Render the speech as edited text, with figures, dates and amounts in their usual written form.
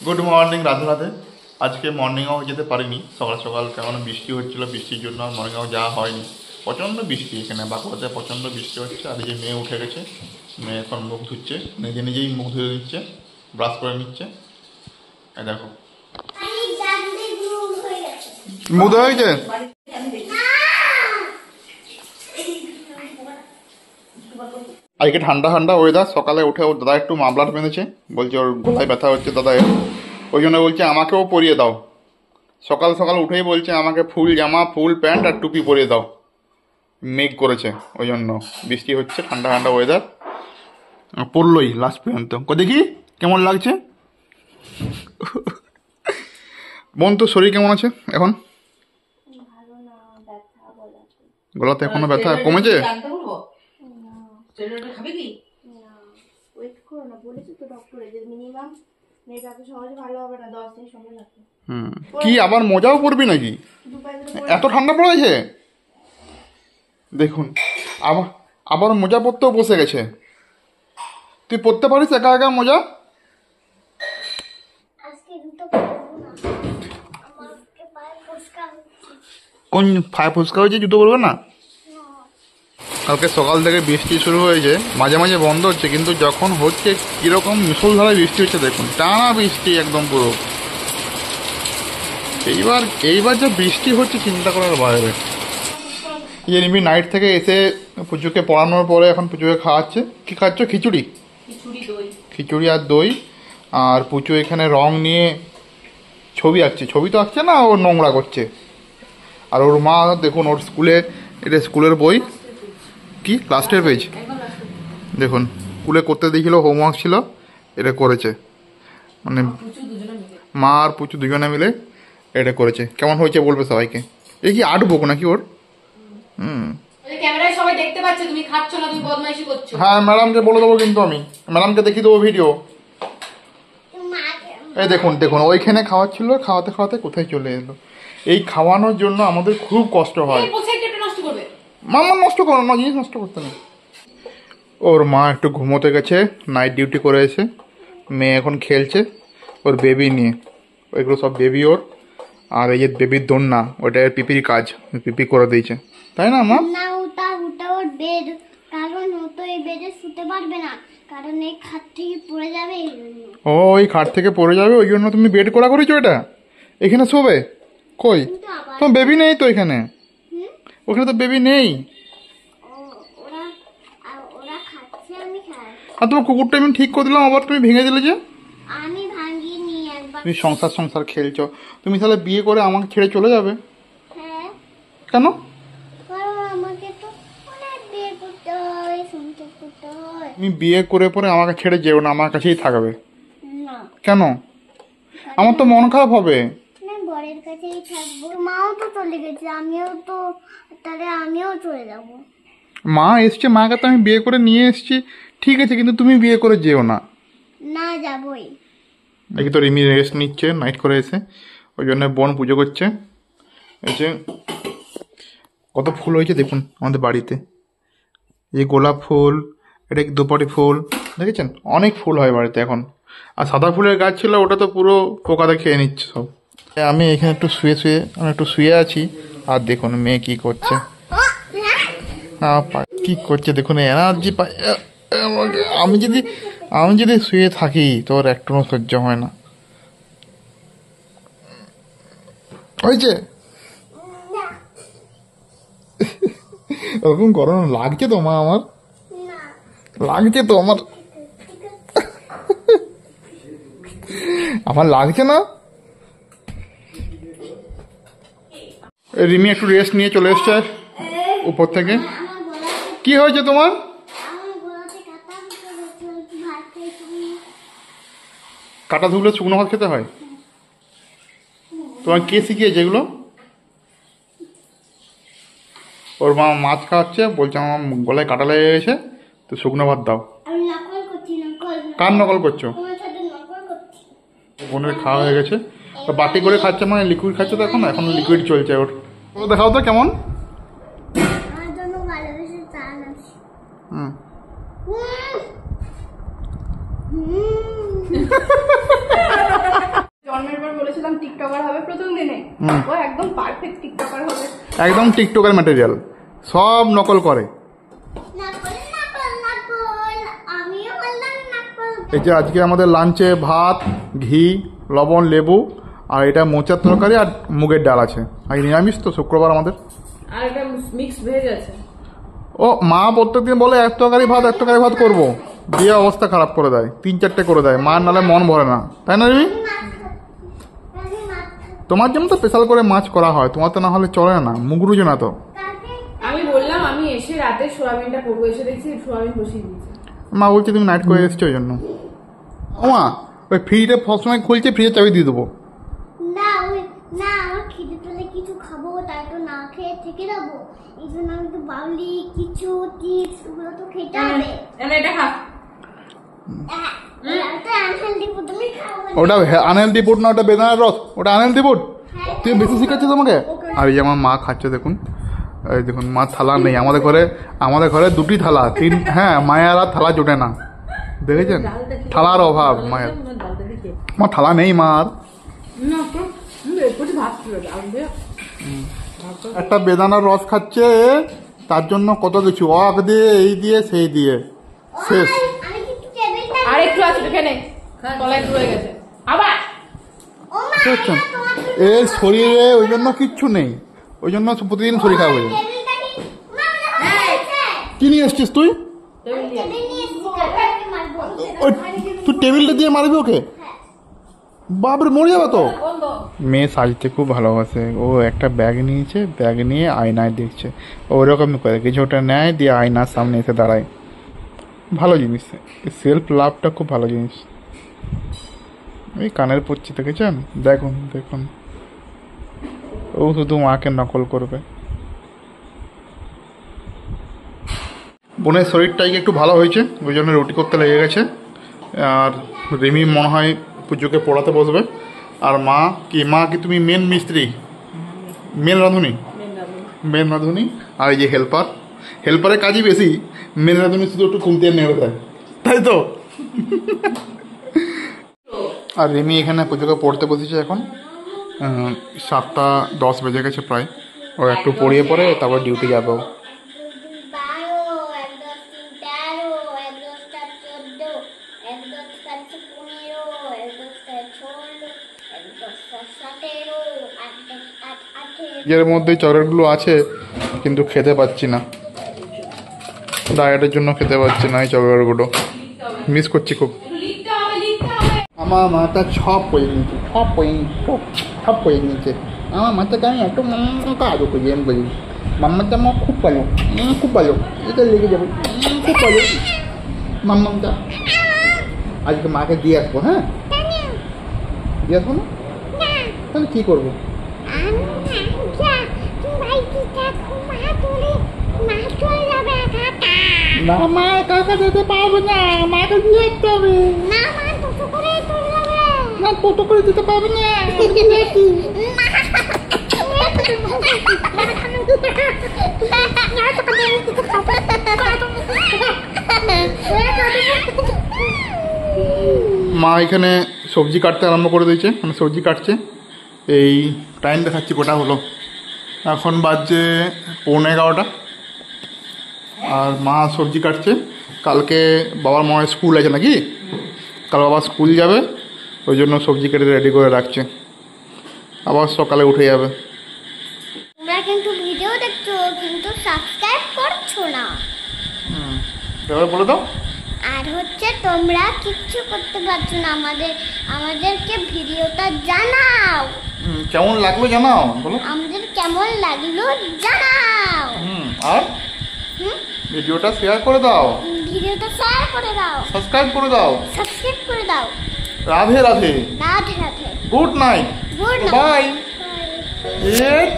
Good morning, Radhe Radhe. আজকে morning walk যেতে পারিনি, সকাল সকাল কেমন বৃষ্টি হচ্ছিলো, বৃষ্টির জন্য আর মর্নিং ওয়াক যাওয়া হয়নি। প্রচণ্ড বৃষ্টি এখানে বাঁকুড়াতে, প্রচণ্ড বৃষ্টি হচ্ছে। আর এই যে মেয়ে উঠে গেছে, মেয়ে এখন মুখ ধুচ্ছে, নিজে নিজেই মুখ ধুয়ে নিচ্ছে, ব্রাশ করে নিচ্ছে। এই দেখো মুখ ধোয়া হয়েছে। আজকে ঠান্ডা ঠান্ডা ওয়েদার। সকালে উঠে ওর দাদা একটু মাফলার বেঁধেছে, বলছে ওর গলায় ব্যথা হচ্ছে দাদা, ওই জন্য বলছে আমাকেও পরিয়ে দাও। সকাল সকাল উঠেই বলছে আমাকে ফুল জামা, ফুল প্যান্ট আর টুপি পরিয়ে দাও। মেঘ করেছে, ওই জন্য বৃষ্টি হচ্ছে, ঠান্ডা ঠান্ডা ওয়েদার। পড়লোই লাস্ট পর্যন্ত। দেখি কেমন লাগছে। বোন, তো শরীর কেমন আছে এখন? গলাতে এখনো ব্যথা কমেছে? কি আবার মোজাও পরবি নাকি? এত ঠান্ডা পড়েছে দেখুন, আবার মোজা পরতেও বসে গেছে। তুই পরতে পারিস একা একা মোজা? কোন ফায় ফুসকা হয়েছে, জুতো পরবে না? কালকে সকাল থেকে বৃষ্টি শুরু হয়েছে, মাঝে মাঝে বন্ধ হচ্ছে, কিন্তু যখন হচ্ছে কিরকম মুষলধারে বৃষ্টি হচ্ছে দেখুন, টানা বৃষ্টি একদম পুরো। এইবার যে বৃষ্টি হচ্ছে চিন্তা করার বাইরে। এই নিবি নাইট থেকে এসে পুজোকে পড়ানোর পরে এখন পুজোকে খাওয়াচ্ছে। কি খাচ্ছ? খিচুড়ি, খিচুড়ি আর দই। আর পুজো এখানে রং নিয়ে ছবি আঁকছে। ছবি তো আঁকছে না, ও নোংরা করছে। আর ওর মা দেখুন, ওর স্কুলে, এটা স্কুলের বই, কি লাস্টের পেজ দেখুন, স্কুলে করতে দিয়েছিল, হোমওয়ার্ক ছিল, এটা করেছে। মানে মা আর পুচু দুজনে মিলে এটা করেছে। কেমন হয়েছে বলবে সবাইকে। এই কি আর্ট বুক নাকি ওর? হ্যাঁ, ম্যাডামকে বলে দেবো, কিন্তু আমি ম্যাডামকে দেখিয়ে দেবো ভিডিও। এই দেখুন দেখুন, ওইখানে খাওয়াচ্ছিল, খাওয়াতে খাওয়াতে কোথায় চলে এলো। এই খাওয়ানোর জন্য আমাদের খুব কষ্ট হয়। মামা নষ্ট করো না, জিনিস নষ্ট করতে নেই। ওর মা একটু ঘুমোতে গেছে, নাইট ডিউটি করে এসে। মেয়ে এখন খেলছে ওর বেবি নিয়ে। ওইগুলো সব বেবি ওর। আর এই যে বেবির দোলনা, ওটা পিপির কাজ, পিপি করে দিয়েছে, তাই না মা? না, ওটা ওর বেড, কারণ ও তো এই বেডে শুতে পারবে না, কারণ এই খাট থেকে পড়ে যাবে এই জন্য। ও, এই খাট থেকে পড়ে যাবে ওই জন্য তুমি বেড করা করেছো এটা? এখানে শোবে? কই তোমার বেবি নেই তো এখানে? ওখানে তো বেবি নেই। ওরা খাচ্ছে, আমি খাই। আর তোমার কুকুরটা আমি ঠিক করে দিলাম, আবার তুমি ভেঙে দিলে যে? আমি ভাঙিনি একবার। তুমি সংসার খেলছো। তুমি তাহলে বিয়ে করে আমাকে ছেড়ে চলে যাবে? হ্যাঁ। কেন? কারণ আমাকে তো অনেক বিয়ে করতে হয়, সংসার করতে হয়। তুমি বিয়ে করে পরে আমাকে ছেড়ে যেও না, আমার কাছেই থাকবে। না। কেন? আমার তো মন খারাপ হবে। না, বরের কাছেই থাকবো। মাও তো চলে গেছে, আমিও চলে যাব। মা এসছে, মাকে তো আমি বিয়ে করে নিয়ে এসছি, ঠিক আছে, কিন্তু তুমি বিয়ে করে যেও না। না, যাবই। দেখি তো রিমি রেস্ট নিচ্ছে নাইট করে এসে, ওই জন্য বোন পুজো করছে। এই যে কত ফুল হয়েছে দেখুন আমাদের বাড়িতে। এই গোলাপ ফুল, এটা কি দুপাটি ফুল, দেখেছেন? অনেক ফুল হয় বাড়িতে এখন। আর সাদা ফুলের গাছ ছিল, ওটা তো পুরো পোকাতে খেয়ে নিচ্ছে সব। আমি এখানে একটু শুয়ে আছি। আর দেখুন মেয়ে কি করছে, কি করছে দেখুন, এনার্জি পাই। আমি যদি শুয়ে থাকি তোর একটু সহ্য হয় না। হয়েছে ওরকম গরম লাগছে তো মা? আমার লাগছে তো, আমার লাগছে না। রিমি একটু রেস্ট নিয়ে চলে এসছে উপর থেকে। কি হয়েছে তোমার? কাটা ধুলে শুকনো ভাত খেতে হয়? তোমার কে শিখিয়েছে এগুলো? ওর মা মাছ খাওয়াচ্ছে, বলছে আমার গলায় কাটা লেগে গেছে, তো শুকনো ভাত দাও। কার নকল করছো? বোনের খাওয়া হয়ে গেছে, বাটি করে খাচ্ছে, মানে লিকুইড খাচ্ছে তো এখন লিকুইড চলছে ওর। ও দেখাও তো কেমন। হুম টিকটকার হবে প্রথম দিনে, ও একদম পারফেক্ট টিকটকার হবে। একদম টিকটকের ম্যাটেরিয়াল, সব নকল করে। আমিও বললাম নকল। এই যে আজকে আমাদের লাঞ্চে ভাত, ঘি, লবণ, লেবু, আর এটা মোচার তরকারি আর মুগের ডাল আছে। আর নিরামিষ তো, শুক্রবার আমাদের। আর একটা মিক্স ভেজ আছে। ও মা প্রত্যেকদিন বলে এক তরকারি ভাত করবো, দিয়ে অবস্থা খারাপ করে দেয়, 3-4টে করে দেয়। মার নালে মন ভরে না, তাই না রিমি? তোমার জন্য তো স্পেশাল করে মাছ করা হয়, তোমার তো না হলে চলে না, মুখ রুজে না তো। আমি বললাম আমি এসে রাতে সোয়াবিনটা করবো, এসে দেখছি সোয়াবিন বসিয়ে দিয়েছে। মা বলছে তুমি নাইট করে এসছো ওই জন্য। ও মা, ওই ফ্রিজটা সবসময় খুলছে, ফ্রিজের চাবি দিয়ে দেবো। না আমার খিদে পেলে কিছু খাবো, তাই তো না খেয়ে থেকে যাবো। এই জন্য আমি তো বাউলি কিছু চিপস ওগুলো তো খেতে হবে। এটা খা। ওটা আনহেলদি ফুড না, ওটা বেদানার রস, ওটা আনহেলদি ফুড। তুই বেশি শিখাচ্ছি তোমাকে। আর এই যে আমার মা খাচ্ছে, দেখুন, এই দেখুন, মা থালা নেই আমাদের ঘরে 2টি থালা, হ্যাঁ, মায়ের আর থালা জোটে না, দেখেছেন? থালার অভাব মায়ের। মা থালা নেই মার। একটা বেদানার রস খাচ্ছে, তার জন্য কত কিছু অক দিয়ে, এই দিয়ে, সেই দিয়ে শেষ। আর একটু আছে এখানে, তলায় একটু রয়ে গেছে আবার। বুঝছেন? এর শরীরে ওই জন্য কিচ্ছু নেই, ওই জন্য প্রতিদিন শরীর খারাপ হয়ে যায়। কি নিয়ে এসছিস তুই? তুই টেবিলটা দিয়ে মারবি ওকে? বাপরে, মরে যাবে তো। মেয়ে সাজতে খুব ভালোবাসে, ও একটা ব্যাগ নিয়েছে, ব্যাগ নিয়ে আয়নায় দেখছে, ওরকমই করে কিছু ওটা নেয়, দিয়ে আয়নার সামনে এসে দাঁড়ায়। ভালো জিনিস, সেলফ লাভটা খুব ভালো জিনিস। এই কানের পড়ছি, দেখেছেন? দেখুন, ও শুধু মাকে নকল করবে। বোনের শরীরটাই একটু ভালো হয়েছে, ওই জন্য রুটি করতে লেগে গেছে। আর রিমি মনে হয় পুজোকে পড়াতে বসবে। আর মা কি তুমি মেন মিস্ত্রি, মেন রাঁধুনি। আর এই যে হেল্পারের কাজই বেশি, মেন রাঁধুনি শুধু একটু কুলতে নেড়ে দেয়, তাই তো? আর রিমি এখানে পুজোকে পড়তে বসেছে এখন। 7টা 10 বেজে গেছে প্রায়। ও একটু পড়িয়ে পরে তারপর ডিউটি যাবে। 12 এর মধ্যে চকলেটগুলো আছে, কিন্তু খেতে পাচ্ছি না, ডায়েটের জন্য খেতে পাচ্ছি না এই চকলেটগুলো, মিস করছি খুব। আমার মাথা সব পড়ে নিয়েছে, আমার মাথাটা আমি একটু কাজও করি, আমি বলি মাম্মাটা আমার খুব ভালো, এটা লেগে যাবে, খুব ভালো মাম্মাটা। আজকে মাকে দিয়ে আসবো, হ্যাঁ দিয়ে আসবো না, তাহলে কী করবো? না, মা একা যেতে পারবে না, মাকে দিয়ে আসতে হবে। না, টোটো করে দিতে পারবে না। মা এখানে সবজি কাটতে আরম্ভ করে দিয়েছে, মানে সবজি কাটছে। এই টাইম দেখাচ্ছি কটা হলো, এখন বাজছে 11:15। আর মা সবজি কাটছে। কালকে বাবার মনে হয় স্কুল আছে নাকি, কাল বাবা স্কুল যাবে, ওই জন্য সবজি কেটে রেডি করে রাখছে, আবার সকালে উঠে যাবে। তোমরা কিন্তু ভিডিও দেখছো কিন্তু সাবস্ক্রাইব করছো না। এবার বলে দাও। আর হচ্ছে তোমরা কিচ্ছু করতে পারছো না, আমাদেরকে ভিডিওটা জানাও, কেমন লাগলো জানাও, বলো আমাদের কেমন লাগলো জানাও। আর ভিডিওটা শেয়ার করে দাও, সাবস্ক্রাইব করে দাও। Radhe Radhe, Radhe Radhe, good night, good bye. Night.